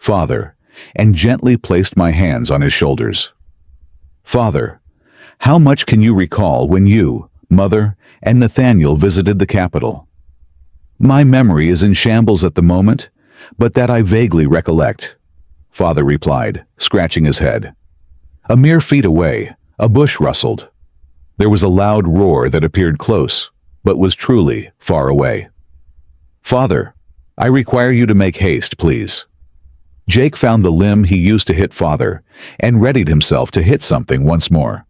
Father, and gently placed my hands on his shoulders. Father, how much can you recall when you, Mother, and Nathaniel visited the capital? My memory is in shambles at the moment, but that I vaguely recollect, Father replied, scratching his head. A mere feet away, a bush rustled. There was a loud roar that appeared close, but was truly far away. Father, I require you to make haste, please. Jake found the limb he used to hit Father and readied himself to hit something once more.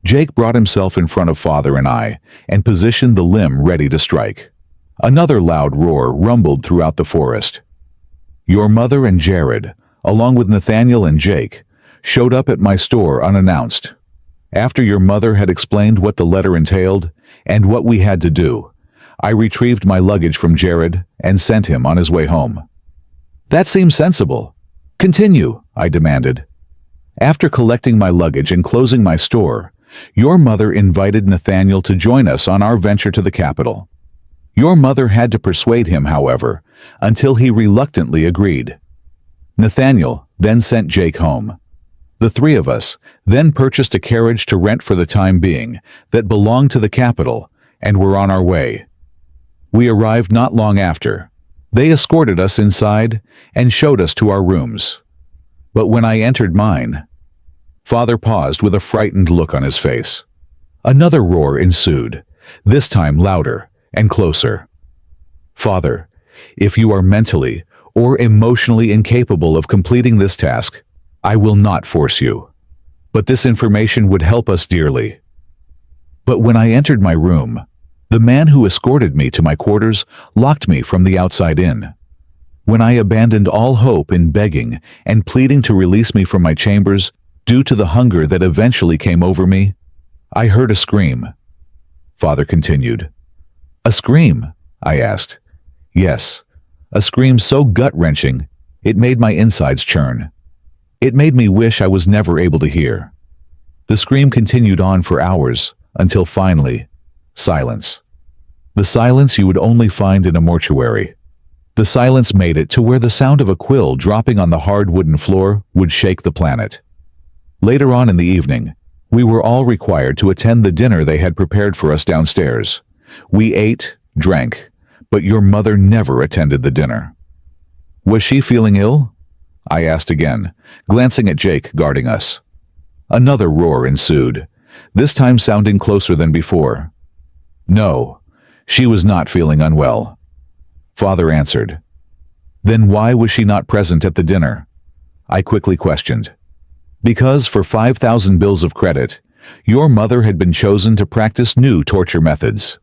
Jake brought himself in front of Father and I and positioned the limb ready to strike. Another loud roar rumbled throughout the forest. Your mother and Jared, along with Nathaniel and Jake, showed up at my store unannounced. After your mother had explained what the letter entailed and what we had to do, I retrieved my luggage from Jared and sent him on his way home. That seems sensible. Continue, I demanded. After collecting my luggage and closing my store, your mother invited Nathaniel to join us on our venture to the capital. Your mother had to persuade him, however, until he reluctantly agreed. Nathaniel then sent Jake home. The three of us then purchased a carriage to rent for the time being that belonged to the capital and were on our way. We arrived not long after. They escorted us inside and showed us to our rooms. But when I entered mine, Father paused with a frightened look on his face. Another roar ensued, this time louder and closer. Father, if you are mentally or emotionally incapable of completing this task, I will not force you. But this information would help us dearly. But when I entered my room, the man who escorted me to my quarters locked me from the outside in. When I abandoned all hope in begging and pleading to release me from my chambers due to the hunger that eventually came over me, I heard a scream. Father continued. A scream? I asked. Yes, a scream so gut-wrenching, it made my insides churn. It made me wish I was never able to hear. The scream continued on for hours, until finally, silence. The silence you would only find in a mortuary. The silence made it to where the sound of a quill dropping on the hard wooden floor would shake the planet. Later on in the evening, we were all required to attend the dinner they had prepared for us downstairs. We ate, drank, but your mother never attended the dinner. Was she feeling ill? I asked again, glancing at Jake guarding us. Another roar ensued, this time sounding closer than before. No, she was not feeling unwell. Father answered. Then why was she not present at the dinner? I quickly questioned. Because for 5,000 bills of credit, your mother had been chosen to practice new torture methods.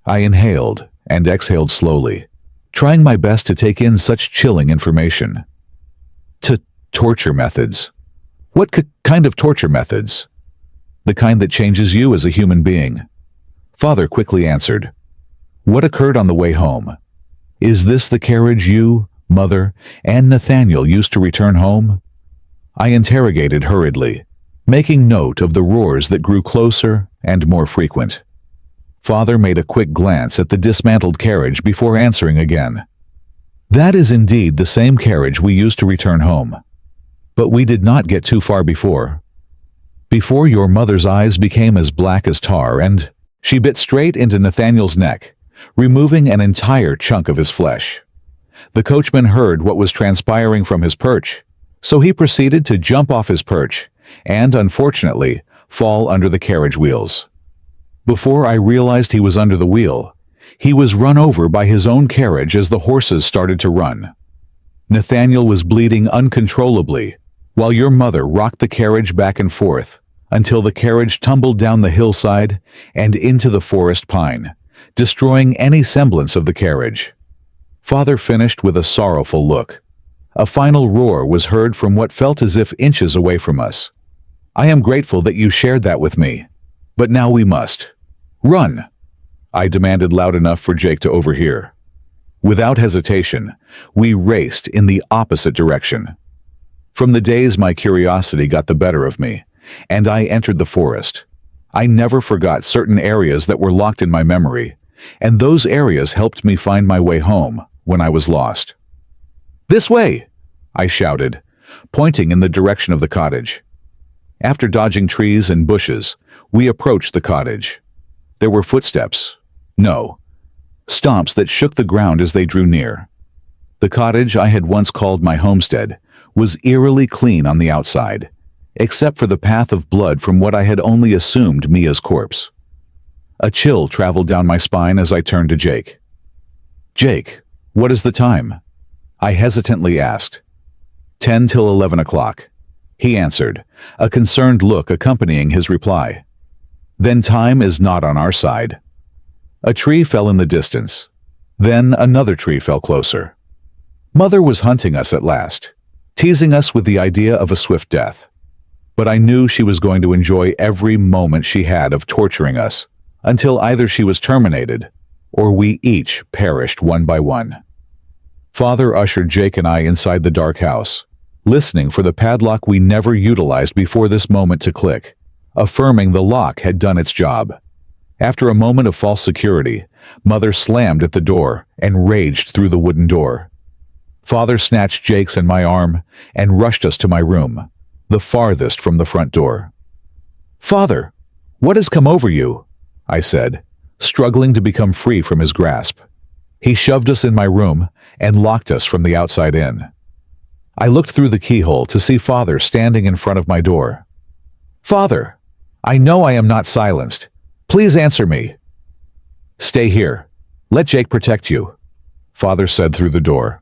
I inhaled and exhaled slowly, trying my best to take in such chilling information. Torture methods. What kind of torture methods? The kind that changes you as a human being. Father quickly answered. What occurred on the way home? Is this the carriage you, Mother, and Nathaniel used to return home? I interrogated hurriedly, making note of the roars that grew closer and more frequent. Father made a quick glance at the dismantled carriage before answering again. That is indeed the same carriage we used to return home. But we did not get too far before your mother's eyes became as black as tar and she bit straight into Nathaniel's neck, removing an entire chunk of his flesh. The coachman heard what was transpiring from his perch, so he proceeded to jump off his perch and, unfortunately, fall under the carriage wheels. Before I realized he was under the wheel, he was run over by his own carriage as the horses started to run. Nathaniel was bleeding uncontrollably, while your mother rocked the carriage back and forth until the carriage tumbled down the hillside and into the forest pine, destroying any semblance of the carriage. Father finished with a sorrowful look. A final roar was heard from what felt as if inches away from us. I am grateful that you shared that with me, but now we must. Run! I demanded loud enough for Jake to overhear. Without hesitation, we raced in the opposite direction. From the days my curiosity got the better of me, and I entered the forest, I never forgot certain areas that were locked in my memory, and those areas helped me find my way home when I was lost. This way! I shouted, pointing in the direction of the cottage. After dodging trees and bushes, we approached the cottage. There were footsteps. No. Stomps that shook the ground as they drew near. The cottage I had once called my homestead was eerily clean on the outside, except for the path of blood from what I had only assumed Mia's corpse. A chill traveled down my spine as I turned to Jake. "Jake, what is the time?" I hesitantly asked. 10 till 11 o'clock. He answered, a concerned look accompanying his reply. "Then time is not on our side." A tree fell in the distance. Then another tree fell closer. Mother was hunting us at last, teasing us with the idea of a swift death. But I knew she was going to enjoy every moment she had of torturing us, until either she was terminated, or we each perished one by one. Father ushered Jake and I inside the dark house, listening for the padlock we never utilized before this moment to click, affirming the lock had done its job. After a moment of false security, Mother slammed at the door and raged through the wooden door. Father snatched Jake's and my arm and rushed us to my room, the farthest from the front door. "Father, what has come over you?" I said, struggling to become free from his grasp. He shoved us in my room and locked us from the outside in. I looked through the keyhole to see Father standing in front of my door. "Father, I know I am not silenced. Please answer me." "Stay here. Let Jake protect you," Father said through the door.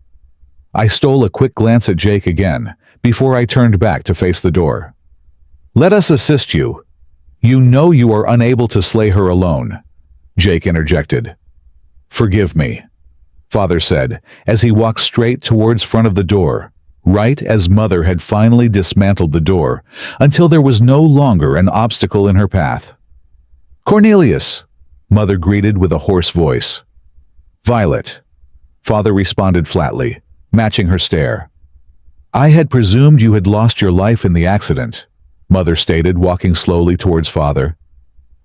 I stole a quick glance at Jake again before I turned back to face the door. "Let us assist you. You know you are unable to slay her alone," Jake interjected. "Forgive me," Father said as he walked straight towards front of the door, right as Mother had finally dismantled the door until there was no longer an obstacle in her path. "Cornelius," Mother greeted with a hoarse voice. "Violet," Father responded flatly, matching her stare. "I had presumed you had lost your life in the accident," Mother stated, walking slowly towards Father.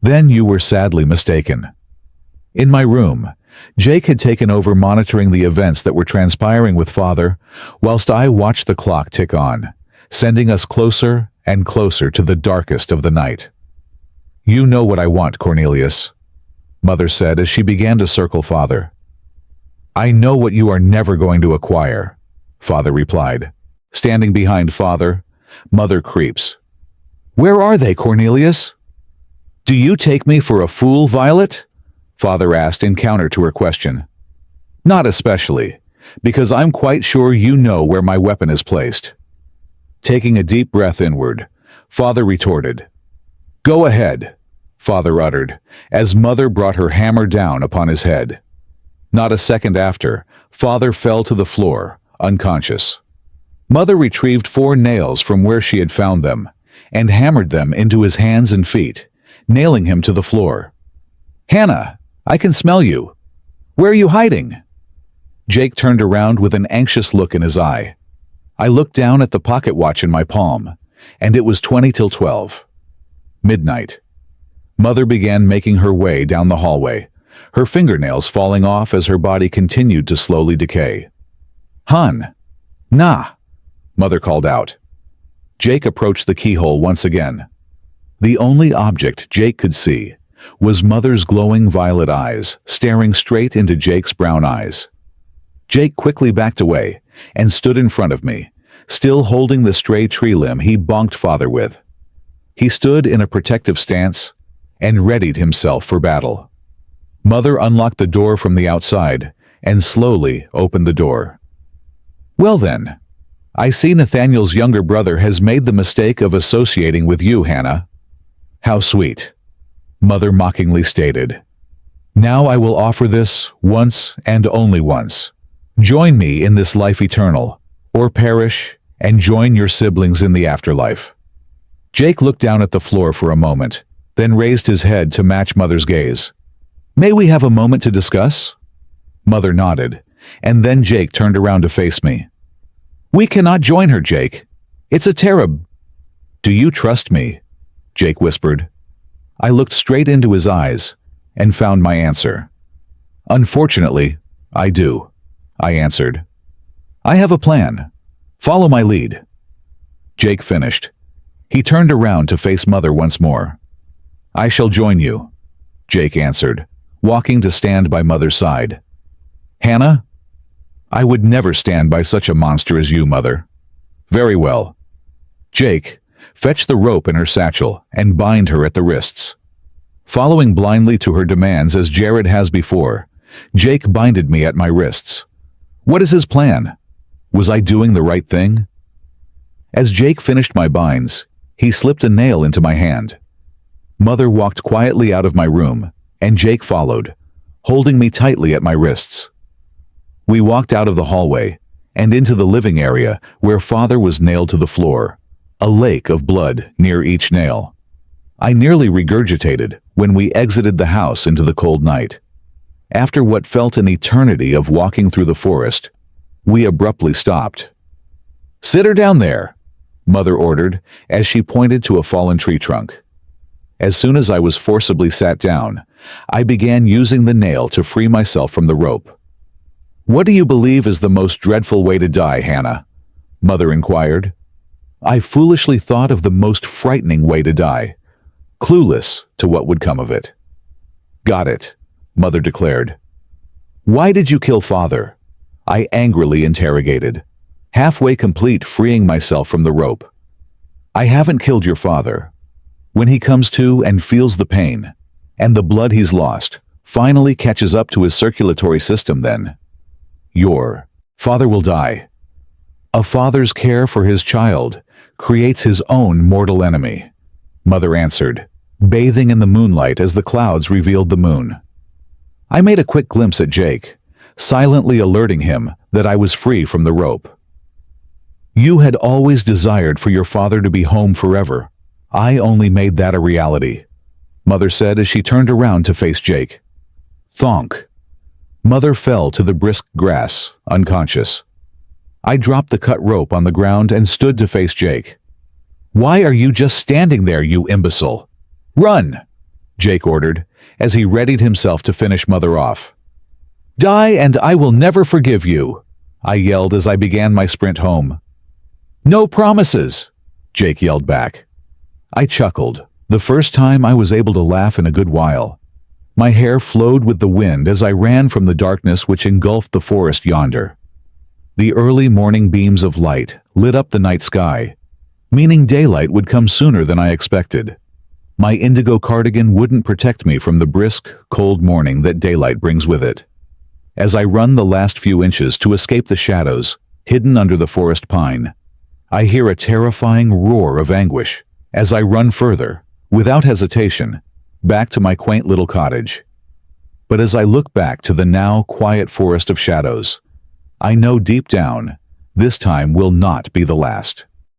"Then you were sadly mistaken." In my room, Jake had taken over monitoring the events that were transpiring with Father, whilst I watched the clock tick on, sending us closer and closer to the darkest of the night. "You know what I want, Cornelius," Mother said as she began to circle Father. "I know what you are never going to acquire," Father replied. Standing behind Father, Mother creeps. "Where are they, Cornelius?" "Do you take me for a fool, Violet?" Father asked in counter to her question. "Not especially, because I'm quite sure you know where my weapon is placed." Taking a deep breath inward, Father retorted. "Go ahead," Father uttered, as Mother brought her hammer down upon his head. Not a second after, Father fell to the floor, unconscious. Mother retrieved 4 nails from where she had found them, and hammered them into his hands and feet, nailing him to the floor. "Hannah, I can smell you. Where are you hiding?" Jake turned around with an anxious look in his eye. I looked down at the pocket watch in my palm, and it was 20 till 12. Midnight. Mother began making her way down the hallway, her fingernails falling off as her body continued to slowly decay. "Hun! Nah!" Mother called out. Jake approached the keyhole once again. The only object Jake could see was Mother's glowing violet eyes staring straight into Jake's brown eyes. Jake quickly backed away and stood in front of me, still holding the stray tree limb he bonked Father with. He stood in a protective stance and readied himself for battle. Mother unlocked the door from the outside and slowly opened the door. "Well then, I see Nathaniel's younger brother has made the mistake of associating with you, Hannah." "How sweet," Mother mockingly stated. "Now I will offer this once and only once. Join me in this life eternal, or perish and join your siblings in the afterlife." Jake looked down at the floor for a moment, then raised his head to match Mother's gaze. "May we have a moment to discuss?" Mother nodded, and then Jake turned around to face me. "We cannot join her, Jake. It's a terror." "Do you trust me?" Jake whispered. I looked straight into his eyes and found my answer. "Unfortunately, I do," I answered. "I have a plan." Follow my lead. Jake finished. He turned around to face Mother once more. I shall join you, Jake answered, walking to stand by Mother's side. Hannah? I would never stand by such a monster as you, Mother. Very well. Jake, fetch the rope in her satchel and bind her at the wrists. Following blindly to her demands as Jared has before, Jake binded me at my wrists. What is his plan? Was I doing the right thing? As Jake finished my binds, he slipped a nail into my hand. Mother walked quietly out of my room, and Jake followed, holding me tightly at my wrists. We walked out of the hallway and into the living area where Father was nailed to the floor, a lake of blood near each nail. I nearly regurgitated when we exited the house into the cold night. After what felt an eternity of walking through the forest, we abruptly stopped. Sit her down there, Mother ordered as she pointed to a fallen tree trunk. As soon as I was forcibly sat down, I began using the nail to free myself from the rope. What do you believe is the most dreadful way to die, Hannah? Mother inquired. I foolishly thought of the most frightening way to die, clueless to what would come of it. Got it, Mother declared. Why did you kill Father? I angrily interrogated, halfway complete freeing myself from the rope. I haven't killed your father. When he comes to and feels the pain, and the blood he's lost finally catches up to his circulatory system, then your father will die. A father's care for his child creates his own mortal enemy, Mother answered, bathing in the moonlight as the clouds revealed the moon. I made a quick glimpse at Jake, silently alerting him that I was free from the rope. You had always desired for your father to be home forever. I only made that a reality, Mother said as she turned around to face Jake. Thonk. Mother fell to the brisk grass, unconscious. I dropped the cut rope on the ground and stood to face Jake. Why are you just standing there, you imbecile? Run, Jake ordered as he readied himself to finish Mother off. Die and I will never forgive you, I yelled as I began my sprint home. No promises, Jake yelled back. I chuckled, the first time I was able to laugh in a good while. My hair flowed with the wind as I ran from the darkness which engulfed the forest yonder. The early morning beams of light lit up the night sky, meaning daylight would come sooner than I expected. My indigo cardigan wouldn't protect me from the brisk, cold morning that daylight brings with it. As I run the last few inches to escape the shadows, hidden under the forest pine, I hear a terrifying roar of anguish as I run further, without hesitation, back to my quaint little cottage. But as I look back to the now quiet forest of shadows, I know deep down, this time will not be the last.